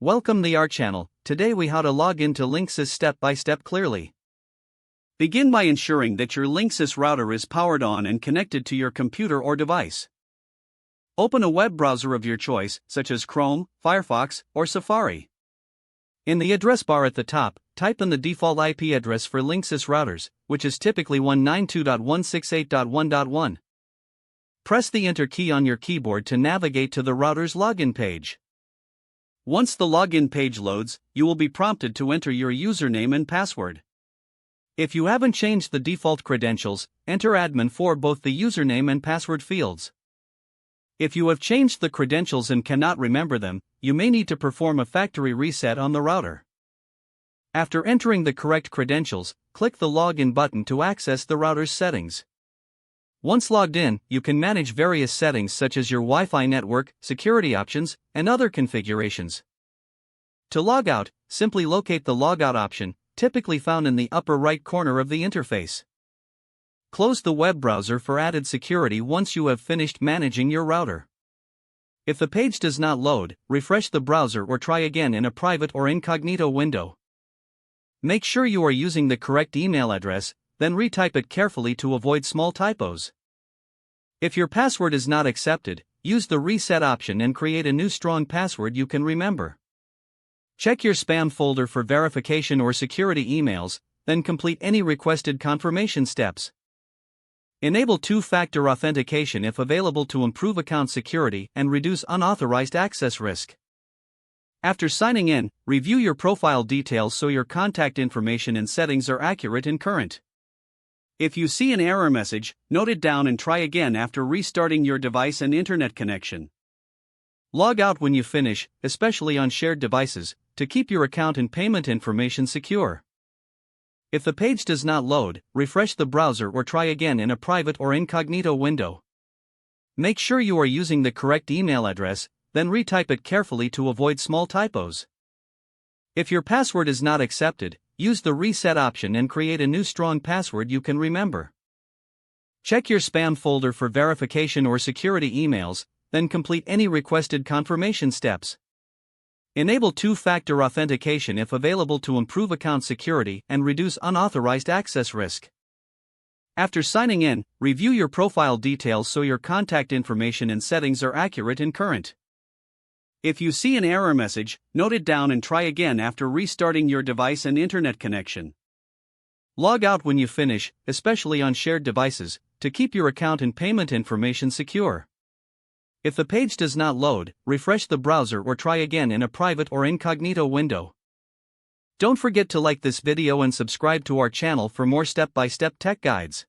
Welcome to our channel. Today we how to log into Linksys step by step clearly. Begin by ensuring that your Linksys router is powered on and connected to your computer or device. Open a web browser of your choice, such as Chrome, Firefox, or Safari. In the address bar at the top, type in the default IP address for Linksys routers, which is typically 192.168.1.1. Press the Enter key on your keyboard to navigate to the router's login page. Once the login page loads, you will be prompted to enter your username and password. If you haven't changed the default credentials, enter admin for both the username and password fields. If you have changed the credentials and cannot remember them, you may need to perform a factory reset on the router. After entering the correct credentials, click the Login button to access the router's settings. Once logged in, you can manage various settings such as your Wi-Fi network, security options, and other configurations. To log out, simply locate the Logout option, typically found in the upper right corner of the interface. Close the web browser for added security once you have finished managing your router. If the page does not load, refresh the browser or try again in a private or incognito window. Make sure you are using the correct email address, then retype it carefully to avoid small typos. If your password is not accepted, use the reset option and create a new strong password you can remember. Check your spam folder for verification or security emails, then complete any requested confirmation steps. Enable two-factor authentication if available to improve account security and reduce unauthorized access risk. After signing in, review your profile details so your contact information and settings are accurate and current. If you see an error message, note it down and try again after restarting your device and internet connection. Log out when you finish, especially on shared devices, to keep your account and payment information secure. If the page does not load, refresh the browser or try again in a private or incognito window. Make sure you are using the correct email address, then retype it carefully to avoid small typos. If your password is not accepted, use the reset option and create a new strong password you can remember. Check your spam folder for verification or security emails, then complete any requested confirmation steps. Enable two-factor authentication if available to improve account security and reduce unauthorized access risk. After signing in, review your profile details so your contact information and settings are accurate and current. If you see an error message, note it down and try again after restarting your device and internet connection. Log out when you finish, especially on shared devices, to keep your account and payment information secure. If the page does not load, refresh the browser or try again in a private or incognito window. Don't forget to like this video and subscribe to our channel for more step-by-step tech guides.